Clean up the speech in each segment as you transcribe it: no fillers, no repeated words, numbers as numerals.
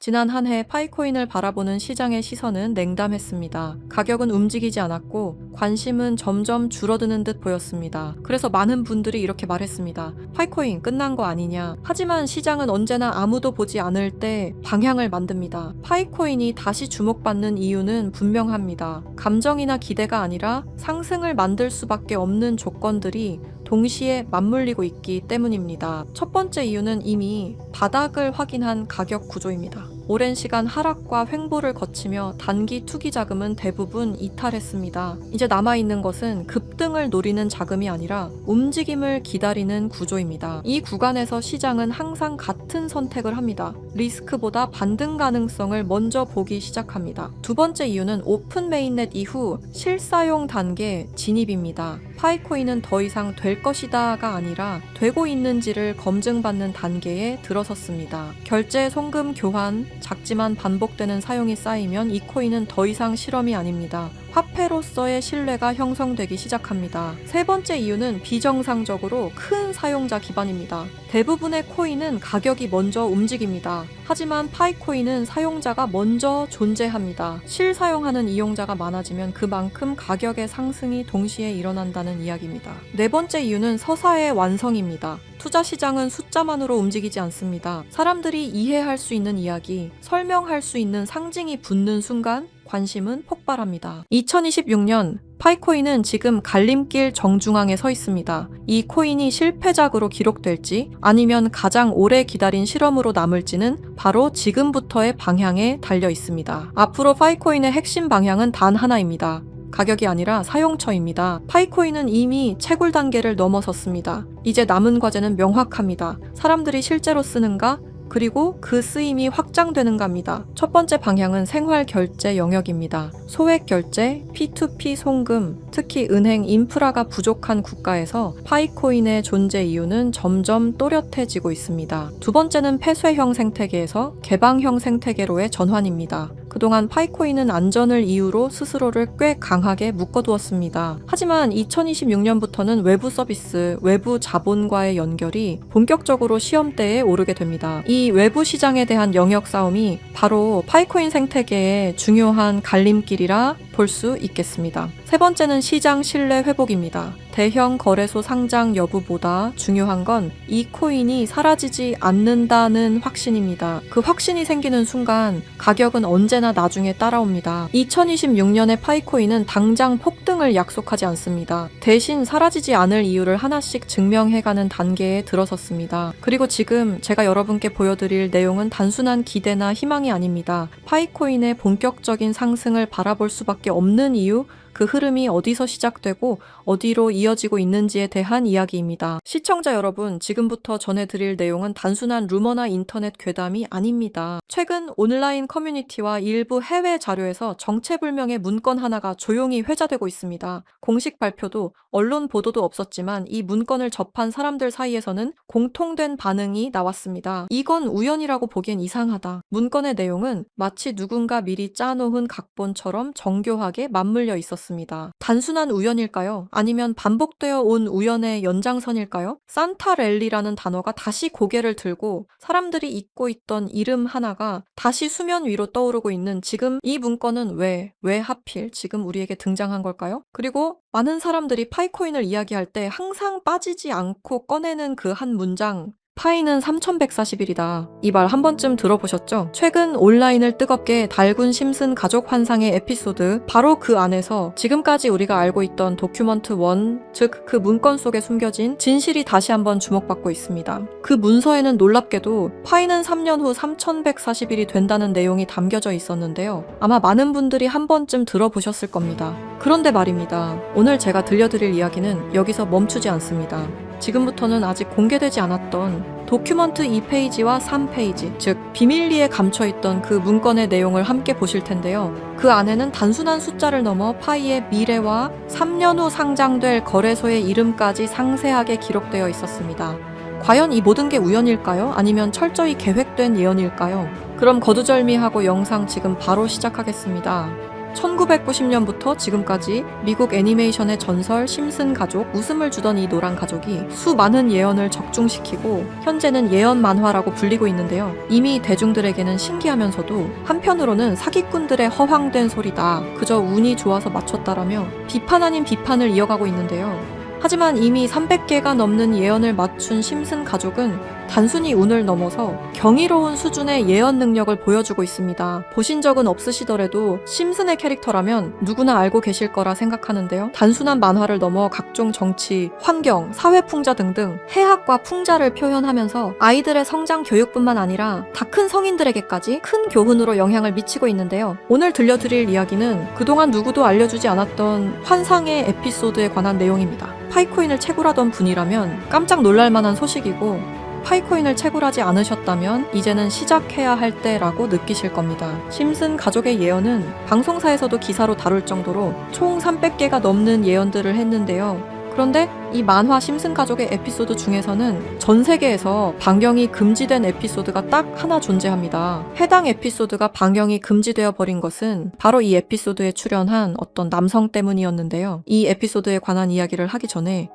지난 한 해 파이코인을 바라보는 시장의 시선은 냉담했습니다. 가격은 움직이지 않았고 관심은 점점 줄어드는 듯 보였습니다. 그래서 많은 분들이 이렇게 말했습니다. 파이코인 끝난 거 아니냐. 하지만 시장은 언제나 아무도 보지 않을 때 방향을 만듭니다. 파이코인이 다시 주목받는 이유는 분명합니다. 감정이나 기대가 아니라 상승을 만들 수밖에 없는 조건들이 동시에 맞물리고 있기 때문입니다. 첫 번째 이유는 이미 바닥을 확인한 가격 구조입니다. 오랜 시간 하락과 횡보를 거치며 단기 투기 자금은 대부분 이탈했습니다. 이제 남아있는 것은 급등을 노리는 자금이 아니라 움직임을 기다리는 구조입니다. 이 구간에서 시장은 항상 같은 선택을 합니다. 리스크보다 반등 가능성을 먼저 보기 시작합니다. 두 번째 이유는 오픈 메인넷 이후 실사용 단계 진입입니다. 파이코인은 더 이상 될 것이다가 아니라 되고 있는지를 검증받는 단계에 들어섰습니다. 결제, 송금, 교환, 작지만 반복되는 사용이 쌓이면 이 코인은 더 이상 실험이 아닙니다. 화폐로서의 신뢰가 형성되기 시작합니다. 세 번째 이유는 비정상적으로 큰 사용자 기반입니다. 대부분의 코인은 가격이 먼저 움직입니다. 하지만 파이코인은 사용자가 먼저 존재합니다. 실사용하는 이용자가 많아지면 그만큼 가격의 상승이 동시에 일어난다는 이야기입니다. 네 번째 이유는 서사의 완성입니다. 투자 시장은 숫자만으로 움직이지 않습니다. 사람들이 이해할 수 있는 이야기, 설명할 수 있는 상징이 붙는 순간 관심은 폭발합니다. 2026년 파이코인은 지금 갈림길 정중앙에 서 있습니다. 이 코인이 실패작으로 기록될지 아니면 가장 오래 기다린 실험으로 남을지는 바로 지금부터의 방향에 달려 있습니다. 앞으로 파이코인의 핵심 방향은 단 하나입니다. 가격이 아니라 사용처입니다. 파이코인은 이미 채굴 단계를 넘어섰습니다. 이제 남은 과제는 명확합니다. 사람들이 실제로 쓰는가? 그리고 그 쓰임이 확장되는가입니다. 첫 번째 방향은 생활 결제 영역입니다. 소액 결제, P2P 송금, 특히 은행 인프라가 부족한 국가에서 파이코인의 존재 이유는 점점 또렷해지고 있습니다. 두 번째는 폐쇄형 생태계에서 개방형 생태계로의 전환입니다. 그동안 파이코인은 안전을 이유로 스스로를 꽤 강하게 묶어두었습니다. 하지만 2026년부터는 외부 서비스, 외부 자본과의 연결이 본격적으로 시험대에 오르게 됩니다. 이 외부 시장에 대한 영역 싸움이 바로 파이코인 생태계의 중요한 갈림길이라 볼 수 있겠습니다. 세 번째는 시장 신뢰 회복입니다. 대형 거래소 상장 여부보다 중요한 건 이 코인이 사라지지 않는다는 확신입니다. 그 확신이 생기는 순간 가격은 언제나 나중에 따라옵니다. 2026년의 파이코인은 당장 폭등을 약속하지 않습니다. 대신 사라지지 않을 이유를 하나씩 증명해가는 단계에 들어섰습니다. 그리고 지금 제가 여러분께 보여드릴 내용은 단순한 기대나 희망이 아닙니다. 파이코인의 본격적인 상승을 바라볼 수밖에 없는 이유, 그 흐름이 어디서 시작되고 어디로 이어지고 있는지에 대한 이야기입니다. 시청자 여러분, 지금부터 전해드릴 내용은 단순한 루머나 인터넷 괴담이 아닙니다. 최근 온라인 커뮤니티와 일부 해외 자료에서 정체불명의 문건 하나가 조용히 회자되고 있습니다. 공식 발표도 언론 보도도 없었지만 이 문건을 접한 사람들 사이에서는 공통된 반응이 나왔습니다. 이건 우연이라고 보기엔 이상하다. 문건의 내용은 마치 누군가 미리 짜놓은 각본처럼 정교하게 맞물려 있었습니다. 단순한 우연일까요? 아니면 반복되어 온 우연의 연장선일까요? 산타랠리라는 단어가 다시 고개를 들고 사람들이 잊고 있던 이름 하나가 다시 수면 위로 떠오르고 있는 지금 이 문건은 왜 하필 지금 우리에게 등장한 걸까요? 그리고 많은 사람들이 파이코인을 이야기할 때 항상 빠지지 않고 꺼내는 그 한 문장, 파이는 3140일이다. 이 말 한 번쯤 들어보셨죠? 최근 온라인을 뜨겁게 달군 심슨 가족 환상의 에피소드, 바로 그 안에서 지금까지 우리가 알고 있던 도큐먼트 1, 즉 그 문건 속에 숨겨진 진실이 다시 한번 주목받고 있습니다. 그 문서에는 놀랍게도 파이는 3년 후 3140일이 된다는 내용이 담겨져 있었는데요. 아마 많은 분들이 한 번쯤 들어보셨을 겁니다. 그런데 말입니다. 오늘 제가 들려드릴 이야기는 여기서 멈추지 않습니다. 지금부터는 아직 공개되지 않았던 도큐먼트 2페이지와 3페이지, 즉 비밀리에 감춰있던 그 문건의 내용을 함께 보실 텐데요. 그 안에는 단순한 숫자를 넘어 파이의 미래와 3년 후 상장될 거래소의 이름까지 상세하게 기록되어 있었습니다. 과연 이 모든 게 우연일까요? 아니면 철저히 계획된 예언일까요? 그럼 거두절미하고 영상 지금 바로 시작하겠습니다. 1990년부터 지금까지 미국 애니메이션의 전설 심슨 가족, 웃음을 주던 이 노란 가족이 수많은 예언을 적중시키고 현재는 예언 만화라고 불리고 있는데요. 이미 대중들에게는 신기하면서도 한편으로는 사기꾼들의 허황된 소리다, 그저 운이 좋아서 맞췄다라며 비판 아닌 비판을 이어가고 있는데요. 하지만 이미 300개가 넘는 예언을 맞춘 심슨 가족은 단순히 운을 넘어서 경이로운 수준의 예언 능력을 보여주고 있습니다. 보신 적은 없으시더라도 심슨의 캐릭터라면 누구나 알고 계실 거라 생각하는데요. 단순한 만화를 넘어 각종 정치, 환경, 사회 풍자 등등 해학과 풍자를 표현하면서 아이들의 성장 교육뿐만 아니라 다 큰 성인들에게까지 큰 교훈으로 영향을 미치고 있는데요. 오늘 들려드릴 이야기는 그동안 누구도 알려주지 않았던 환상의 에피소드에 관한 내용입니다. 파이코인을 채굴하던 분이라면 깜짝 놀랄만한 소식이고, 파이코인을 채굴하지 않으셨다면 이제는 시작해야 할 때라고 느끼실 겁니다. 심슨 가족의 예언은 방송사에서도 기사로 다룰 정도로 총 300개가 넘는 예언들을 했는데요. 그런데 이 만화 심슨 가족의 에피소드 중에서는 전 세계에서 방영이 금지된 에피소드가 딱 하나 존재합니다. 해당 에피소드가 방영이 금지되어 버린 것은 바로 이 에피소드에 출연한 어떤 남성 때문이었는데요. 이 에피소드에 관한 이야기를 하기 전에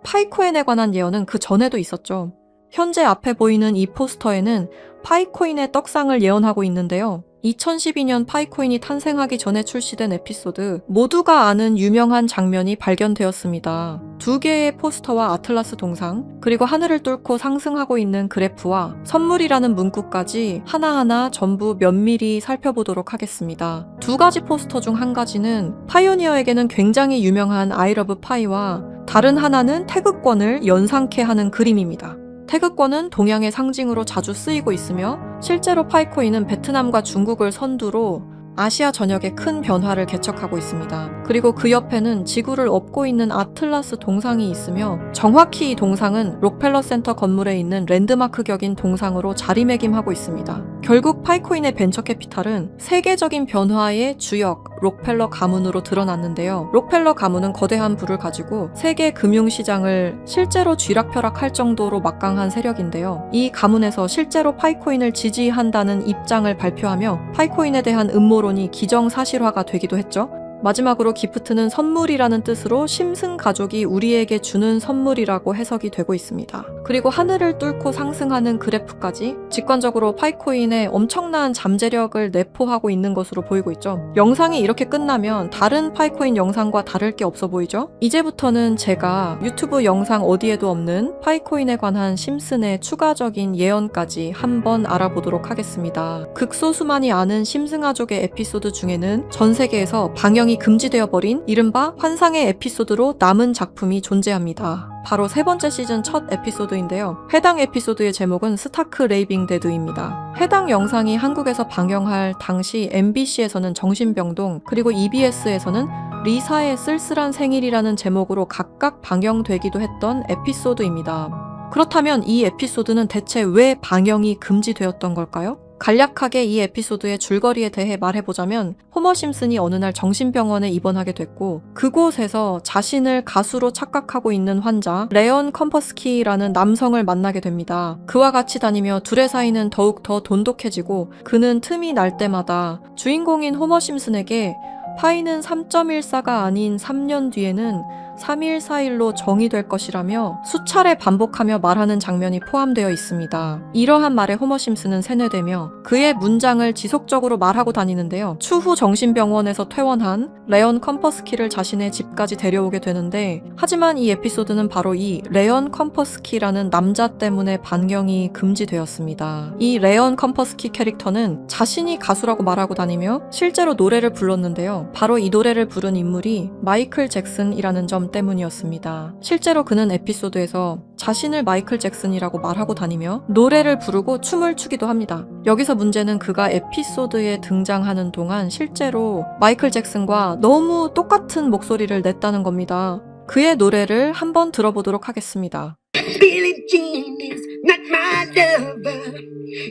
파이코인에 관한 예언은 그 전에도 있었죠. 현재 앞에 보이는 이 포스터에는 파이코인의 떡상을 예언하고 있는데요. 2012년 파이코인이 탄생하기 전에 출시된 에피소드, 모두가 아는 유명한 장면이 발견되었습니다. 2개의 포스터와 아틀라스 동상, 그리고 하늘을 뚫고 상승하고 있는 그래프와 선물이라는 문구까지 하나하나 전부 면밀히 살펴보도록 하겠습니다. 2가지 포스터 중 한 가지는 파이오니어에게는 굉장히 유명한 I love 파이와 다른 하나는 태극권을 연상케 하는 그림입니다. 태극권은 동양의 상징으로 자주 쓰이고 있으며 실제로 파이코인은 베트남과 중국을 선두로 아시아 전역에 큰 변화를 개척하고 있습니다. 그리고 그 옆에는 지구를 업고 있는 아틀라스 동상이 있으며 정확히 이 동상은 록펠러 센터 건물에 있는 랜드마크 격인 동상으로 자리매김하고 있습니다. 결국 파이코인의 벤처 캐피탈은 세계적인 변화의 주역 록펠러 가문으로 드러났는데요. 록펠러 가문은 거대한 부를 가지고 세계 금융시장을 실제로 쥐락펴락할 정도로 막강한 세력인데요. 이 가문에서 실제로 파이코인을 지지한다는 입장을 발표하며 파이코인에 대한 음모론이 기정사실화가 되기도 했죠. 마지막으로 기프트는 선물이라는 뜻으로 심슨 가족이 우리에게 주는 선물이라고 해석이 되고 있습니다. 그리고 하늘을 뚫고 상승하는 그래프까지 직관적으로 파이코인의 엄청난 잠재력을 내포하고 있는 것으로 보이고 있죠. 영상이 이렇게 끝나면 다른 파이코인 영상과 다를 게 없어 보이죠? 이제부터는 제가 유튜브 영상 어디에도 없는 파이코인에 관한 심슨의 추가적인 예언까지 한번 알아보도록 하겠습니다. 극소수만이 아는 심슨 가족의 에피소드 중에는 전 세계에서 방영이 금지되어 버린 이른바 환상의 에피소드로 남은 작품이 존재합니다. 바로 3번째 시즌 첫 에피소드인데요. 해당 에피소드의 제목은 스타크 레이빙 데드입니다. 해당 영상이 한국에서 방영할 당시 MBC에서는 정신병동, 그리고 EBS에서는 리사의 쓸쓸한 생일이라는 제목으로 각각 방영되기도 했던 에피소드입니다. 그렇다면 이 에피소드는 대체 왜 방영이 금지되었던 걸까요? 간략하게 이 에피소드의 줄거리에 대해 말해보자면 호머 심슨이 어느 날 정신병원에 입원하게 됐고 그곳에서 자신을 가수로 착각하고 있는 환자 레온 컴퍼스키라는 남성을 만나게 됩니다. 그와 같이 다니며 둘의 사이는 더욱 더 돈독해지고 그는 틈이 날 때마다 주인공인 호머 심슨에게 파이는 3.14가 아닌 3년 뒤에는 3.141로 정의될 것이라며 수차례 반복하며 말하는 장면이 포함되어 있습니다. 이러한 말에 호머 심슨은 세뇌되며 그의 문장을 지속적으로 말하고 다니는데요. 추후 정신병원에서 퇴원한 레온 컴퍼스키를 자신의 집까지 데려오게 되는데 하지만 이 에피소드는 바로 이 레온 컴퍼스키라는 남자 때문에 반경이 금지되었습니다. 이 레온 컴퍼스키 캐릭터는 자신이 가수라고 말하고 다니며 실제로 노래를 불렀는데요. 바로 이 노래를 부른 인물이 마이클 잭슨이라는 점 때문이었습니다. 실제로 그는 에피소드에서 자신을 마이클 잭슨이라고 말하고 다니며 노래를 부르고 춤을 추기도 합니다. 여기서 문제는 그가 에피소드에 등장하는 동안 실제로 마이클 잭슨과 너무 똑같은 목소리를 냈다는 겁니다. 그의 노래를 한번 들어보도록 하겠습니다. Billie Jean is not my lover.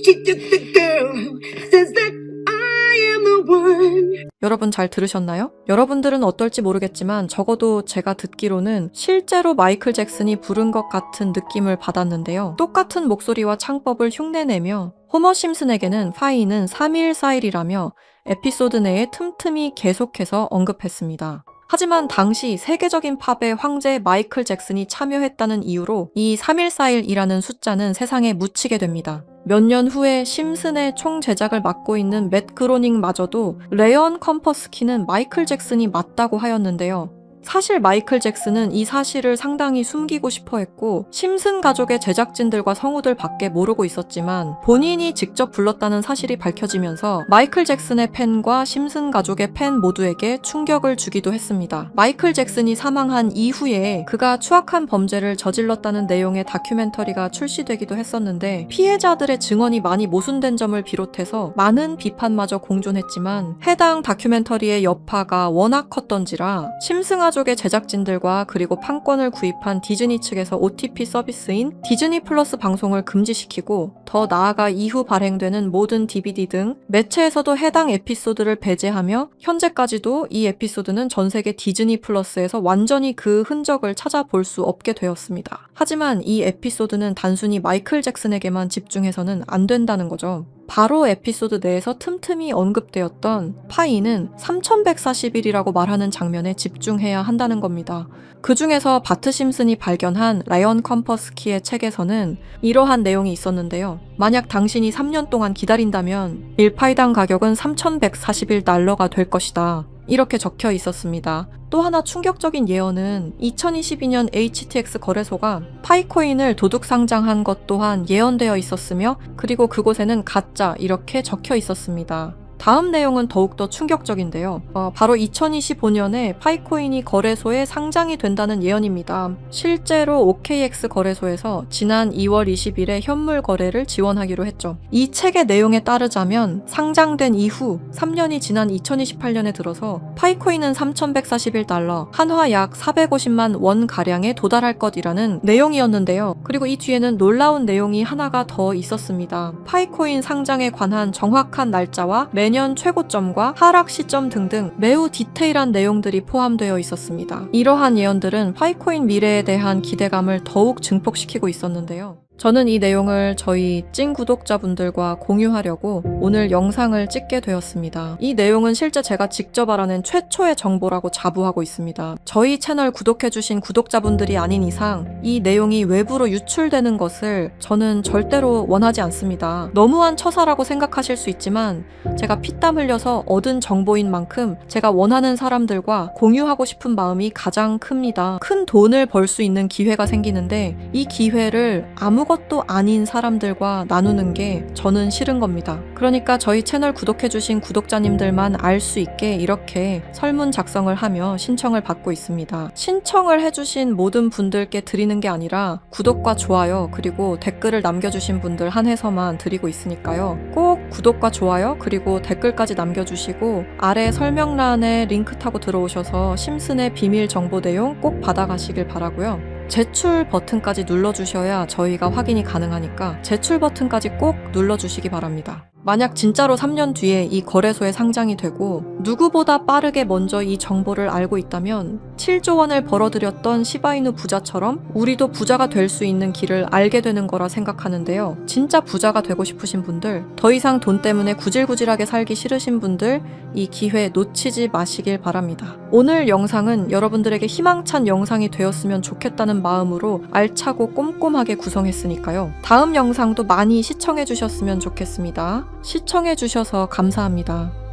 She took the girl who says that I am the one. 여러분 잘 들으셨나요? 여러분들은 어떨지 모르겠지만 적어도 제가 듣기로는 실제로 마이클 잭슨이 부른 것 같은 느낌을 받았는데요. 똑같은 목소리와 창법을 흉내내며 호머 심슨에게는 파이는 314일이라며 에피소드 내에 틈틈이 계속해서 언급했습니다. 하지만 당시 세계적인 팝의 황제 마이클 잭슨이 참여했다는 이유로 이 314일이라는 숫자는 세상에 묻히게 됩니다. 몇 년 후에 심슨의 총 제작을 맡고 있는 맷 그로닝마저도 레언 컴퍼스키는 마이클 잭슨이 맞다고 하였는데요. 사실 마이클 잭슨은 이 사실을 상당히 숨기고 싶어 했고 심슨 가족의 제작진들과 성우들 밖에 모르고 있었지만 본인이 직접 불렀다는 사실이 밝혀지면서 마이클 잭슨의 팬과 심슨 가족의 팬 모두에게 충격을 주기도 했습니다. 마이클 잭슨이 사망한 이후에 그가 추악한 범죄를 저질렀다는 내용의 다큐멘터리가 출시되기도 했었는데 피해자들의 증언이 많이 모순된 점을 비롯해서 많은 비판마저 공존했지만 해당 다큐멘터리의 여파가 워낙 컸던지라 심슨 가족의 제작진들과 그리고 판권을 구입한 디즈니 측에서 OTP 서비스인 디즈니 플러스 방송을 금지시키고 더 나아가 이후 발행되는 모든 DVD 등 매체에서도 해당 에피소드를 배제하며 현재까지도 이 에피소드는 전 세계 디즈니 플러스에서 완전히 그 흔적을 찾아볼 수 없게 되었습니다. 하지만 이 에피소드는 단순히 마이클 잭슨에게만 집중해서는 안 된다는 거죠. 바로 에피소드 내에서 틈틈이 언급되었던 파이는 3140일이라고 말하는 장면에 집중해야 한다는 겁니다. 그 중에서 바트 심슨이 발견한 라이언 컴퍼스키의 책에서는 이러한 내용이 있었는데요. 만약 당신이 3년 동안 기다린다면 1파이당 가격은 3141달러가 될 것이다. 이렇게 적혀 있었습니다. 또 하나 충격적인 예언은 2022년 HTX 거래소가 파이코인을 도둑 상장한 것 또한 예언되어 있었으며 그리고 그곳에는 가짜 이렇게 적혀 있었습니다. 다음 내용은 더욱더 충격적인데요. 바로 2025년에 파이코인이 거래소에 상장이 된다는 예언입니다. 실제로 OKX 거래소에서 지난 2월 20일에 현물 거래를 지원하기로 했죠. 이 책의 내용에 따르자면 상장된 이후 3년이 지난 2028년에 들어서 파이코인은 3141달러, 한화 약 450만 원 가량에 도달할 것이라는 내용이었는데요. 그리고 이 뒤에는 놀라운 내용이 하나가 더 있었습니다. 파이코인 상장에 관한 정확한 날짜와 매년 최고점과 하락 시점 등등 매우 디테일한 내용들이 포함되어 있었습니다. 이러한 예언들은 파이코인 미래에 대한 기대감을 더욱 증폭시키고 있었는데요. 저는 이 내용을 저희 찐 구독자분들과 공유하려고 오늘 영상을 찍게 되었습니다. 이 내용은 실제 제가 직접 알아낸 최초의 정보라고 자부하고 있습니다. 저희 채널 구독해주신 구독자분들이 아닌 이상 이 내용이 외부로 유출되는 것을 저는 절대로 원하지 않습니다. 너무한 처사라고 생각하실 수 있지만 제가 피땀 흘려서 얻은 정보인 만큼 제가 원하는 사람들과 공유하고 싶은 마음이 가장 큽니다. 큰 돈을 벌 수 있는 기회가 생기는데 이 기회를 아무것도 아닌 사람들과 나누는 게 저는 싫은 겁니다. 그러니까 저희 채널 구독해주신 구독자님들만 알 수 있게 이렇게 설문 작성을 하며 신청을 받고 있습니다. 신청을 해주신 모든 분들께 드리는 게 아니라 구독과 좋아요 그리고 댓글을 남겨주신 분들 한해서만 드리고 있으니까요. 꼭 구독과 좋아요 그리고 댓글까지 남겨주시고 아래 설명란에 링크 타고 들어오셔서 심슨의 비밀 정보 내용 꼭 받아가시길 바라고요. 제출 버튼까지 눌러주셔야 저희가 확인이 가능하니까 제출 버튼까지 꼭 눌러주시기 바랍니다. 만약 진짜로 3년 뒤에 이 거래소에 상장이 되고 누구보다 빠르게 먼저 이 정보를 알고 있다면 7조 원을 벌어들였던 시바이누 부자처럼 우리도 부자가 될 수 있는 길을 알게 되는 거라 생각하는데요. 진짜 부자가 되고 싶으신 분들, 더 이상 돈 때문에 구질구질하게 살기 싫으신 분들 이 기회 놓치지 마시길 바랍니다. 오늘 영상은 여러분들에게 희망찬 영상이 되었으면 좋겠다는 마음으로 알차고 꼼꼼하게 구성했으니까요. 다음 영상도 많이 시청해 주셨으면 좋겠습니다. 시청해 주셔서 감사합니다.